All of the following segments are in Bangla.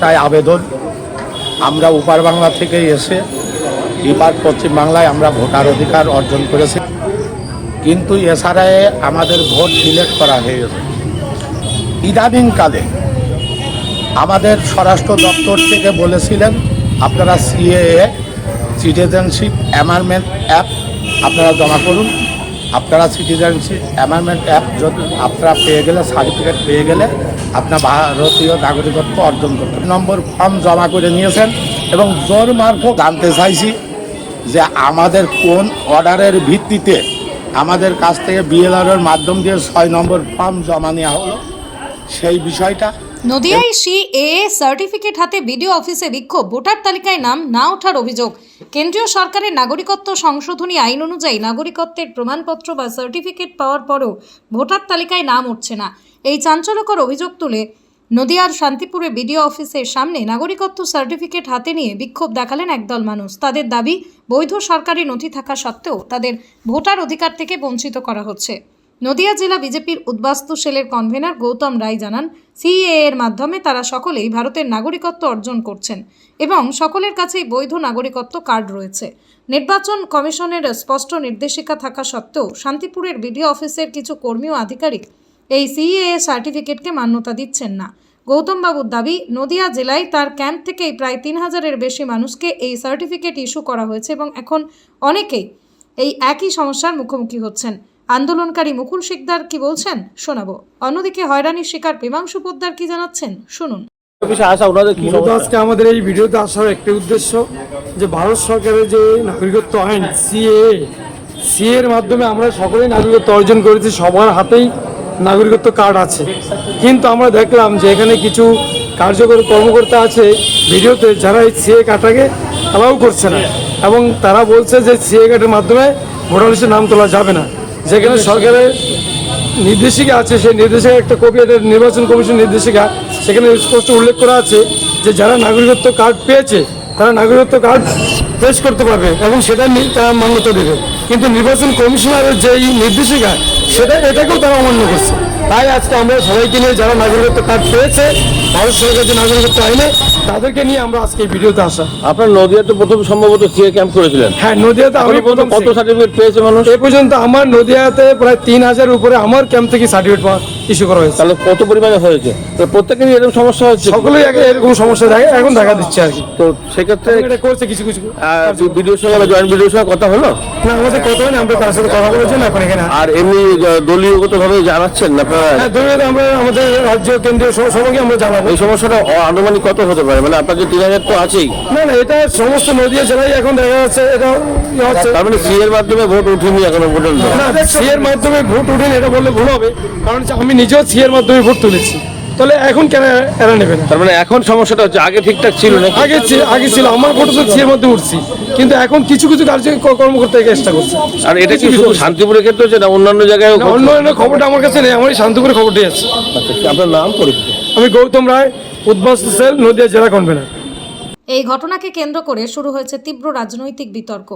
একটাই আবেদন, আমরা উপার বাংলা থেকে এসে এবার পশ্চিম বাংলায় আমরা ভোটার অধিকার অর্জন করেছি, কিন্তু এছাড়াও আমাদের ভোট ডিলেট করা হয়ে গেছে। ইদানিংকালে আমাদের স্বরাষ্ট্র দপ্তর থেকে বলেছিলেন আপনারা সিএএ সিটিজেনশিপ অ্যামেন্ডমেন্ট অ্যাপ আপনারা জমা করুন। আপনারা সিটিজেনশিপ অ্যামেন্ডমেন্ট অ্যাপ যদি আপনারা পেয়ে গেলে, সার্টিফিকেট পেয়ে গেলে আপনার ভারতীয় নাগরিকত্ব অর্জন করতে নম্বর ফর্ম জমা করে নিয়েছেন। এবং জোর মারফত জানতে চাইছি যে আমাদের কোন অর্ডারের ভিত্তিতে আমাদের কাছ থেকে বিএলআর মাধ্যম দিয়ে 6 নম্বর ফর্ম জমা নেওয়া হলো, সেই বিষয়টা। নদিয়ায় সিএএ সার্টিফিকেট হাতে বিডিও অফিসে বিক্ষোভ, ভোটার তালিকায় নাম না ওঠার অভিযোগ। কেন্দ্রীয় সরকারের নাগরিকত্ব সংশোধনী আইন অনুযায়ী নাগরিকত্বের প্রমাণপত্র বা সার্টিফিকেট পাওয়ার পরও ভোটার তালিকায় নাম উঠছে না। এই চাঞ্চল্যকর অভিযোগ তুলে নদিয়ার শান্তিপুরে বিডিও অফিসের সামনে নাগরিকত্ব সার্টিফিকেট হাতে নিয়ে বিক্ষোভ দেখালেন একদল মানুষ। তাদের দাবি, বৈধ সরকারি নথি থাকা সত্ত্বেও তাদের ভোটার অধিকার থেকে বঞ্চিত করা হচ্ছে। নদিয়া জেলা বিজেপির উদ্বাস্তু সেলের কনভেনার গৌতম রায় জানান, সিএএ এর মাধ্যমে তারা সকলেই ভারতের নাগরিকত্ব অর্জন করছেন এবং সকলের কাছেই বৈধ নাগরিকত্ব কার্ড রয়েছে। নির্বাচন কমিশনের স্পষ্ট নির্দেশিকা থাকা সত্ত্বেও শান্তিপুরের বিডিও অফিসের কিছু কর্মী ও আধিকারিক এই সিএএ সার্টিফিকেটকে মান্যতা দিচ্ছেন না। গৌতম বাবুর দাবি, নদিয়া জেলায় তার ক্যাম্প থেকেই প্রায় 3000-এর বেশি মানুষকে এই সার্টিফিকেট ইস্যু করা হয়েছে এবং এখন অনেকেই এই একই সমস্যার মুখোমুখি হচ্ছেন। আন্দোলনকারী মুকুল শিকদার কি বলছেন শোনাবো। অন্যদিকে হয়রানির শিকার প্রেমাংশু পোদ্দার কি জানাচ্ছেন শুনুন। আজকে আমাদের এই ভিডিওতে আসার একটি উদ্দেশ্য যে ভারত সরকারের যে নাগরিকত্ব আইন সিএ এর মাধ্যমে আমরা সকলেই নাগরিকত্ব অর্জন করেছি, সবার হাতেই নাগরিকত্ব কার্ড আছে। কিন্তু আমরা দেখলাম যে এখানে কিছু কার্যকর কর্মকর্তা আছে ভিডিওতে যারা এই সিএ কার্ডটাকে অ্যালাউ করছে না এবং তারা বলছে যে সিএ কার্ডের মাধ্যমে ভোটার লিস্টে নাম তোলা যাবে না। যেখানে সরকারের নির্দেশিকা আছে, সেই নির্দেশিকা একটা কপি, নির্বাচন কমিশন নির্দেশিকা, সেখানে স্পষ্ট উল্লেখ করা আছে যে যারা নাগরিকত্ব কার্ড পেয়েছে তারা নাগরিকত্ব কার্ড পেশ করতে পারবে এবং সেটা তারা মান্যতা দেবে। কিন্তু নির্বাচন কমিশনারের যে নির্দেশিকা এটাকেও তারা অমান্য করছে। তাই আজকে আমরা সবাইকে নিয়ে যারা নাগরিকত্ব কার্ড পেয়েছে ভারত সরকারের যে নাগরিকত্ব আইনে, তাদেরকে নিয়ে আমরা আজকে এই ভিডিওতে আসা। আপনার নদিয়াতে প্রথম সম্ভবত সিএ ক্যাম্প করেছিলেন? হ্যাঁ, নদিয়াতে আমি প্রথম। কত সার্টিফিকেট পেয়েছে মানুষ এ পর্যন্ত? আমার নদিয়াতে প্রায় 3000-এর উপরে আমার ক্যাম্প থেকে সার্টিফিকেট ইস্যু করা হয়েছে। তাহলে কত পরিমাণে হয়েছে? তো প্রত্যেকেরই এরকম সমস্যা হচ্ছে? সকলেই এরকম সমস্যা এখন দেখা দিচ্ছে আর কি। তো সেক্ষেত্রে এটা করছে কিছু কিছু ভিডিওর সঙ্গে বা জয়েন্ট ভিডিওর সঙ্গে কথা হলো না? আমাদের কথা হয়নি, আমরা তার সাথে কথা বলেছি না এখন এখানে। আর এমনি দলীয়গতভাবে জানাচ্ছেন আপনারা? হ্যাঁ, দলীয়ভাবে আমরা আমাদের রাজ্য কেন্দ্রীয় সবাইকে আমরা জানাবো। এই সমস্যাটা আনুমানিক কত হতে পারে? মানে আপনার যে 3000 তো আছেই। না, এটা সমস্ত নদিয়া জেলায় এখন দেখা যাচ্ছে। এটা তার মানে সিএর মাধ্যমে ভোট উঠেনি এখনো পর্যন্ত? না, সিএর মাধ্যমে ভোট উঠেনি এটা বললে ভুল হবে, কারণ আমি নিজেও সিএর মাধ্যমে ভোট তুলেছি। তাহলে এখন কেন এরা নেবে না? তার মানে এখন সমস্যাটা হচ্ছে আগে ঠিকঠাক ছিল না? আগে ছিল, আমার ভোট তো সিএর মধ্যে উঠছি, কিন্তু এখন কিছু কিছু কর্মকর্তা চেষ্টা করছে। আর এটা কি শুধু শান্তিপুরের ক্ষেত্রে হচ্ছে না অন্যান্য জায়গায়? অন্য খবরটা আমার কাছে নেই, আমার শান্তিপুরের খবরটাই আছে। আচ্ছা, আপনার নাম পরিচিত? আমি গৌতম রায়, উদ্বাস্তু সেল, নদিয়া জেলা কনভেনার। এই ঘটনাকে কেন্দ্র করে শুরু হয়েছে তীব্র রাজনৈতিক বিতর্ক।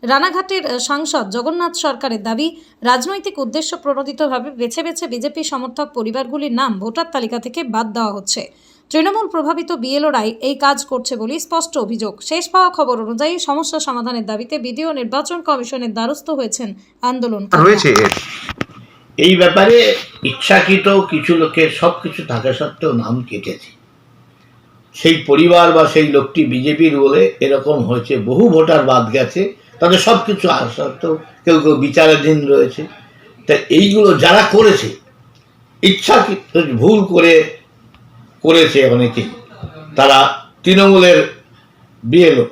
রানাঘাটের সাংসদ জগন্নাথ সরকারের দাবি, রাজনৈতিক উদ্দেশ্য প্রণোদিতভাবে বেছে বেছে বিজেপি সমর্থক পরিবারগুলির নাম ভোটার তালিকা থেকে বাদ দেওয়া হচ্ছে। তৃণমূল প্রভাবিত বিএলওরাই এই কাজ করছে বলে স্পষ্ট অভিযোগ। শেষ পাওয়া খবর অনুযায়ী সমস্যা সমাধানের দাবিতে বিডিও নির্বাচন কমিশনের দ্বারস্থ হয়েছেন আন্দোলনকারীরা। এই ব্যাপারে ইচ্ছাকৃত কিছু লোকের সবকিছু থাকা সত্ত্বেও নাম কেটেছে। সেই পরিবার বা সেই লোকটি বিজেপির বলে এরকম হয়েছে, বহু ভোটার বাদ গেছে, তাদের সব কিছু আসা সত্ত্বেও কেউ কেউ বিচারাধীন রয়েছে। তা এইগুলো যারা করেছে ইচ্ছাকৃত ভুল করেছে অনেকেই, তারা তৃণমূলের বিএলও,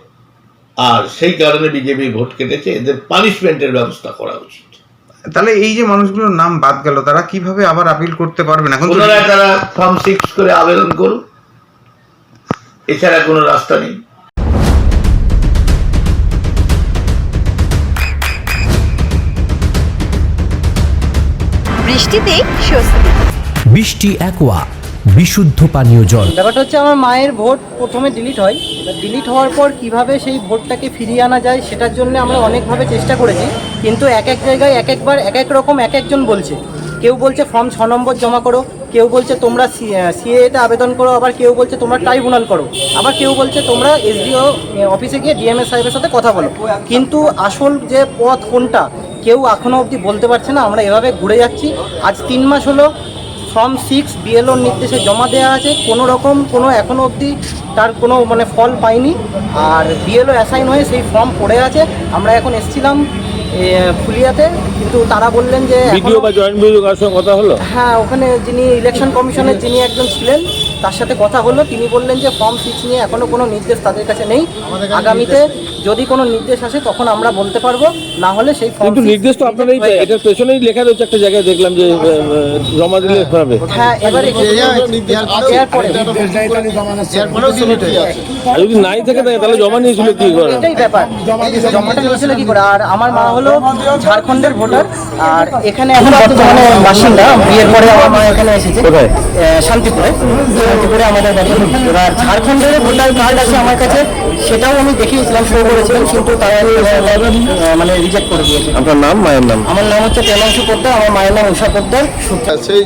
আর সেই কারণে বিজেপি ভোট কেটেছে। এদের পানিশমেন্টের ব্যবস্থা করা উচিত। তাহলে এই যে মানুষগুলোর নাম বাদ গেল, তারা কিভাবে আবার আপিল করতে পারবেন? এখন পুনরায় তারা ফর্ম 6 করে আবেদন করুন, এছাড়া কোনো রাস্তা নেই। বৃষ্টিতে স্বস্তি। বৃষ্টি অ্যাকোয়া বিশুদ্ধ পানীয় জল। ব্যাপারটা হচ্ছে আমার মায়ের ভোট প্রথমে ডিলিট হয়, ডিলিট হওয়ার পর কিভাবে সেই ভোটটাকে ফিরিয়ে আনা যায় সেটার জন্য আমরা অনেকভাবে চেষ্টা করেছি, কিন্তু এক এক জায়গায় এক একবার এক এক রকম এক একজন বলছে। কেউ বলছে ফর্ম 6 নম্বর জমা করো, কেউ বলছে তোমরা সিএতে আবেদন করো, আবার কেউ বলছে তোমরা ট্রাইব্যুনাল করো, আবার কেউ বলছে তোমরা এসডিও অফিসে গিয়ে ডিএমএস সাহেবের সাথে কথা বলো। কিন্তু আসল যে পথ কোনটা কেউ এখনও অবধি বলতে পারছে না। আমরা এভাবে ঘুরে যাচ্ছি। আজ 3 মাস হলো ফর্ম 6 বিএলওর নির্দেশে জমা দেওয়া আছে, কোনো রকম এখনও অবধি তার কোনো ফল পাইনি। আর বিএলও অ্যাসাইন হয়ে সেই ফর্ম পড়ে আছে। আমরা এখন এসেছিলাম ফুলিয়াতে, কিন্তু তারা বললেন যে ভিডিও বা জয়েন্ট ভিডিও কার সঙ্গে কথা হলো? হ্যাঁ, ওখানে যিনি ইলেকশন কমিশনের যিনি একজন ছিলেন তার সাথে কথা হলো। তিনি বললেন যে ফর্ম 6 নিয়ে এখনও কোনো নির্দেশ তাদের কাছে নেই। আগামীতে যদি কোনো নির্দেশ আসে তখন আমরা বলতে পারবো, না হলে সেই ফর্ম কিন্তু নির্দেশ তো আপনার এটার পেছনেই লেখা রয়েছে, একটা জায়গায় দেখলাম যে জমা দিলে হবে। হ্যাঁ, এবারে আর যদি নাই থাকে তাহলে জমা নিয়েছিল কি করে? এটাই ব্যাপার, জমাটা নিয়েছিল কি করে? আর আমার মা হলো ঝাড়খণ্ডের ভোটার, আর এখানে এখন বর্তমানে বাসিন্দা। বিয়ের পরে আমার মা এখানে এসেছে। কোথায়? শান্তিপুরে আমাদের বাড়ি। এবার ঝাড়খণ্ডের ভোটার কার্ড আছে আমার কাছে, সেটাও আমি দেখিয়েছিলাম, শো করেছিলাম, কিন্তু তারা রিজেক্ট করে দিয়েছে। আপনার নাম, মায়ের নাম? আমার নাম হচ্ছে প্রেমাংশু পোদ্দার, আমার মায়ের নাম উষা পোদ্দার।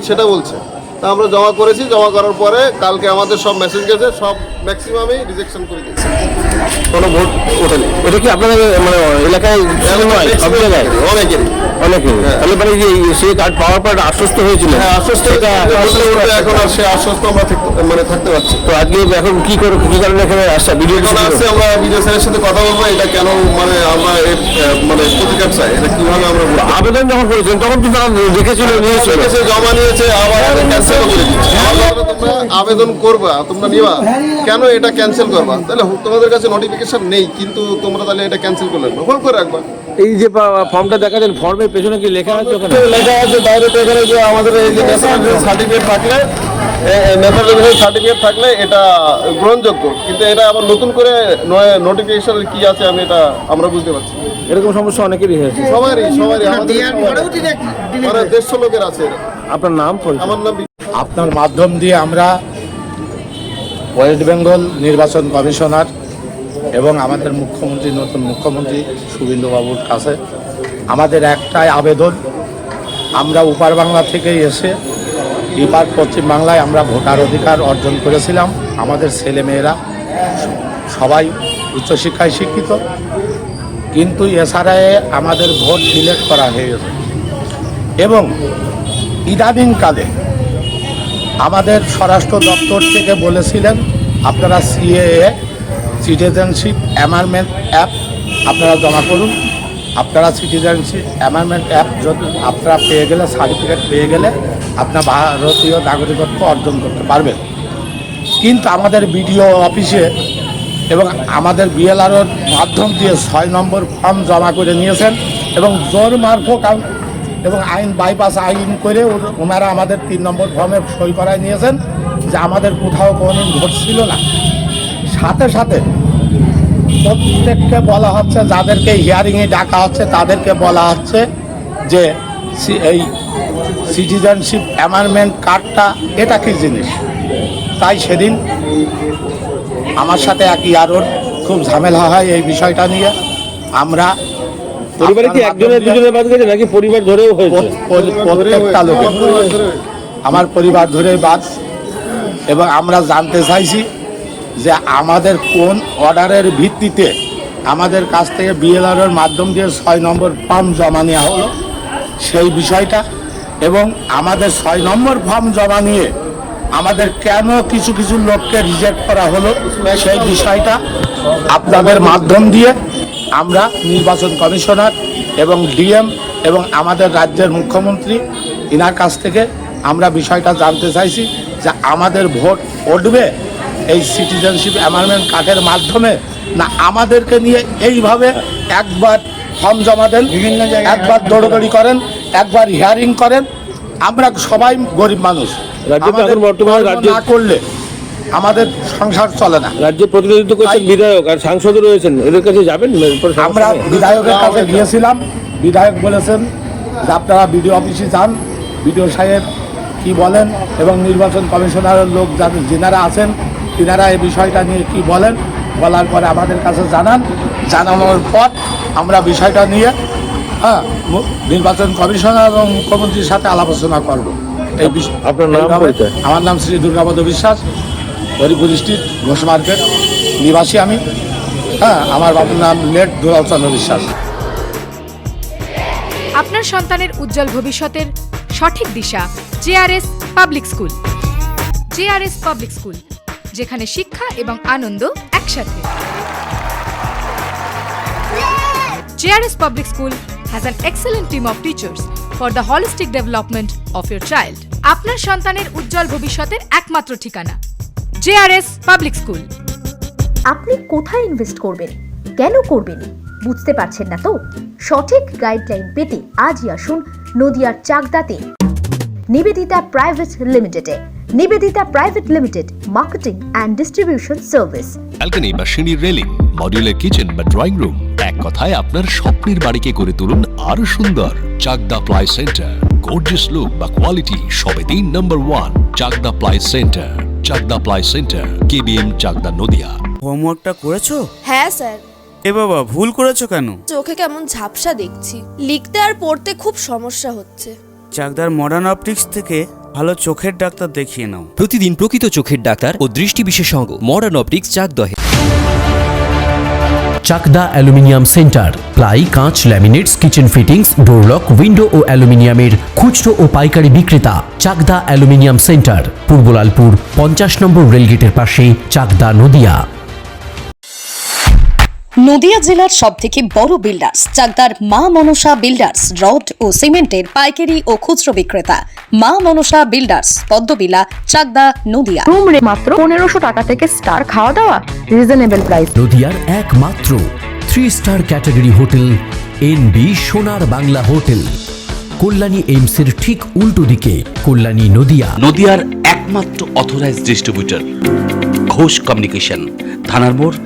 সেটা বলছে। তা আমরা জমা করেছি, জমা করার পরে কালকে আমাদের সব মেসেজ গেছে, সব ম্যাক্সিমামই রিজেকশন করে দিয়েছে, কোনো ভোট ওঠেনি। এটা কি আপনাদের মানে এলাকায় নয়, সব জায়গায় অনেকেরই। তাহলে মানে যে সে কার্ড পাওয়ার পর আশ্বস্ত হয়েছিল? হ্যাঁ, আশ্বস্ত এখন আর সে আশ্বস্ত আমরা থাকতে পারছি। তো আজকে এখন কি কারণে এখানে আসছে? ভিডিও আসছে, আমরা বিডিও স্যারের সাথে কথা বলবো, এটা কেন আমরা প্রতিকার চাই, এটা কিভাবে আমরা আবেদন যখন করেছেন তখন তো তারা দেখেছিল, নিয়েছে, জমা নিয়েছে, আবার ক্যান্সেল করে দিচ্ছে। তোমরা আবেদন করবা, তোমরা নিবা, কেন এটা ক্যান্সেল করবা? তাহলে তোমাদের কাছে নোটিফিকেশন নেই, কিন্তু তোমরা তাহলে এটা ক্যান্সেল করলে হোল্ড করে রাখবা। এই যে ফর্মটা দেখাচ্ছেন, ফর্মের পেছনে কি লেখা আছে? ওখানে লেখা আছে ডাইরেক্ট এখানে যে আমাদের এই যে ন্যাশনাল সার্টিফিকেট থাকলে, ন্যাশনাল সার্টিফিকেট থাকলে এটা গ্রহণযোগ্য, কিন্তু এটা আবার নতুন করে নোটিফিকেশন কি আছে আমরা বুঝতে পারছি। এরকম সমস্যা অনেকেরই হয়েছে। সবারই আমাদের 150 লোকের আছে। আপনার নাম? আমার নাম। আপনার মাধ্যম দিয়ে আমরা ওয়েস্ট বেঙ্গল নির্বাচন কমিশনার এবং আমাদের মুখ্যমন্ত্রী, নতুন মুখ্যমন্ত্রী শুভেন্দুবাবুর কাছে আমাদের একটাই আবেদন, আমরা উপার বাংলা থেকে এসে এপার পশ্চিম বাংলায় আমরা ভোটার অধিকার অর্জন করেছিলাম। আমাদের ছেলেমেয়েরা সবাই উচ্চশিক্ষায় শিক্ষিত, কিন্তু এছাড়াও আমাদের ভোট ডিলেট করা হয়ে গেছে। এবং ইদানিংকালে আমাদের স্বরাষ্ট্র দপ্তর থেকে বলেছিলেন আপনারা সিএএ সিটিজেনশিপ অ্যামেন্ডমেন্ট অ্যাপ আপনারা জমা করুন। আপনারা সিটিজেনশিপ অ্যামেন্ডমেন্ট অ্যাপ যদি আপনারা পেয়ে গেলে, সার্টিফিকেট পেয়ে গেলে আপনার ভারতীয় নাগরিকত্ব অর্জন করতে পারবেন। কিন্তু আমাদের বিডিও অফিসে এবং আমাদের বিএলআরওর মাধ্যম দিয়ে 6 নম্বর ফর্ম জমা করে নিয়েছেন এবং জোর মারফত এবং আইন বাইপাস আইন করে ওনারা আমাদের 3 নম্বর ফর্মে সই করায় নিয়েছেন যে আমাদের কোথাও কোনোদিন ভোট ছিল না। সাথে সাথে প্রত্যেককে বলা হচ্ছে, যাদেরকে হিয়ারিংয়ে ডাকা হচ্ছে তাদেরকে বলা হচ্ছে যে এই সিটিজেনশিপ অ্যামেন্ডমেন্ট কার্ডটা এটা কী জিনিস। তাই সেদিন আমার সাথে এক ইয়ারোর খুব ঝামেলা হয় এই বিষয়টা নিয়ে। আমরা পরিবারে কি একজনের দুজনের বাদ গেছে নাকি পরিবার ধরেও হয়েছে? প্রত্যেকটা লোকের, আমার পরিবার ধরেই বাদ। এবং আমরা জানতে চাইছি যে আমাদের কোন অর্ডারের ভিত্তিতে আমাদের কাছ থেকে বিএলআরওর মাধ্যম দিয়ে 6 নম্বর ফর্ম জমা নেওয়া হলো সেই বিষয়টা, এবং আমাদের 6 নম্বর ফর্ম জমা নিয়ে আমাদের কেন কিছু কিছু লোককে রিজেক্ট করা হলো সেই বিষয়টা আপনাদের মাধ্যম দিয়ে আমরা নির্বাচন কমিশনার এবং ডিএম এবং আমাদের রাজ্যের মুখ্যমন্ত্রী ইনার কাছ থেকে আমরা বিষয়টা জানতে চাইছি যে আমাদের ভোট উঠবে এই সিটিজেনশিপ অ্যামেন্ডমেন্ট কার্ডের মাধ্যমে, না আমাদেরকে নিয়ে এইভাবে একবার ফর্ম জমা দেন, বিভিন্ন জায়গায় একবার দৌড়দৌড়ি করেন, একবার হিয়ারিং করেন। আমরা সবাই গরিব মানুষ, না করলে আমাদের সংসার চলে না। রাজ্যে প্রতিনিধিত্ব করছেন বিধায়ক আর সাংসদ রয়েছেন, এদের কাছে যাবেন? আমরা বিধায়কের কাছে গিয়েছিলাম, বিধায়ক বলেছেন যে আপনারা বিডিও অফিসে যান, বিডিও সাহেব কি বলেন এবং নির্বাচন কমিশনারের লোক যিনারা আছেন তিনারা এই বিষয়টা নিয়ে কি বলেন, বলার পরে আমাদের কাছে জানানোর পর আমরা বিষয়টা নিয়ে নির্বাচন কমিশনার এবং মুখ্যমন্ত্রীর সাথে আলাপ আলোচনা করব। এই আপনার নাম, এইভাবে- পরিচয়? আমার নাম শ্রী দুর্গাপদ বিশ্বাস, হরিপুর ডিস্ট্রিক্ট ঘোষ মার্কেট নিবাসী আমি। হ্যাঁ, আমার বাবার নাম লেট দুলাল চন্দ্র বিশ্বাস। আপনার সন্তানের উজ্জ্বল ভবিষ্যতের সঠিক দিশা JRS public school. JRS public school, যেখানে শিক্ষা এবং আনন্দ একসাথে। JRS public school has an excellent team of teachers for the holistic development of your child. আপনার সন্তানের উজ্জ্বল ভবিষ্যতের একমাত্র ঠিকানা জেআরএস পাবলিক স্কুল। আপনি কোথায় ইনভেস্ট করবেন, কেন করবেন, বুঝতে পারছেন না তো? সঠিক গাইডলাইন পেতে আজই আসুন নদিয়ার চাকদাতে নিবেদিতা প্রাইভেট লিমিটেডে। Nivedita private limited, marketing and distribution service. Balcony বা সিঁড়ির রেলিং, মডিউলার কিচেন বা ড্রয়িং রুম, এক কথায় আপনার স্বপ্নের বাড়িকে করে তুলুন আরো সুন্দর। Chakdah ply centre, gorgeous look বা কোয়ালিটি সবে 3 নম্বর 1 Chakdah ply centre. Chakdah ply centre, KBM, Chakdah, Nadia. হোমওয়ার্কটা করেছো? হ্যাঁ স্যার। এ বাবা, ভুল করেছো কেন? চোখে কেমন ঝাপসা দেখছি, লিখতে আর পড়তে খুব সমস্যা হচ্ছে। চাকদার মডার্ন অপটিক্স থেকে ভালো চোখের ডাক্তার দেখিয়ে নাও। প্রতিদিন প্রকৃত চোখের ডাক্তার ও দৃষ্টি বিশেষজ্ঞ মডার্ন অপটিক্স চাকদহে। চাকদা অ্যালুমিনিয়াম সেন্টার, প্লাই, কাঁচ, laminates, kitchen fittings, door lock, window ও অ্যালুমিনিয়ামের খুচরো ও পাইকারি বিক্রেতা। চাকদা অ্যালুমিনিয়াম সেন্টার, পূর্বলালপুর 50 নম্বর রেলগেটের পাশে, চাকদা, নদিয়া। নদিয়া জেলার সবথেকে বড় বিল্ডার্স চাকদার মা মনসা বিল্ডার্স, রড ও সিমেন্টের পাইকারি ও খুচরো বিক্রেতা। মা মনসা বিল্ডার্স, পদ্মবিলা, চাকদা, নদিয়া। রুম রে মাত্র 1500 টাকা থেকে স্টার, খাওয়া দাওয়া রিজনেবল প্রাইস। নদিয়ার একমাত্র 3 স্টার ক্যাটাগরি হোটেল এনবি সোনার বাংলা হোটেল, কল্যাণী এইমসের ঠিক উল্টো দিকে, কল্যাণী, নদিয়া। নদিয়ার একমাত্র অথরাইজড ডিস্ট্রিবিউটর ঘোষ কমিউনিকেশন, থানার মোড়,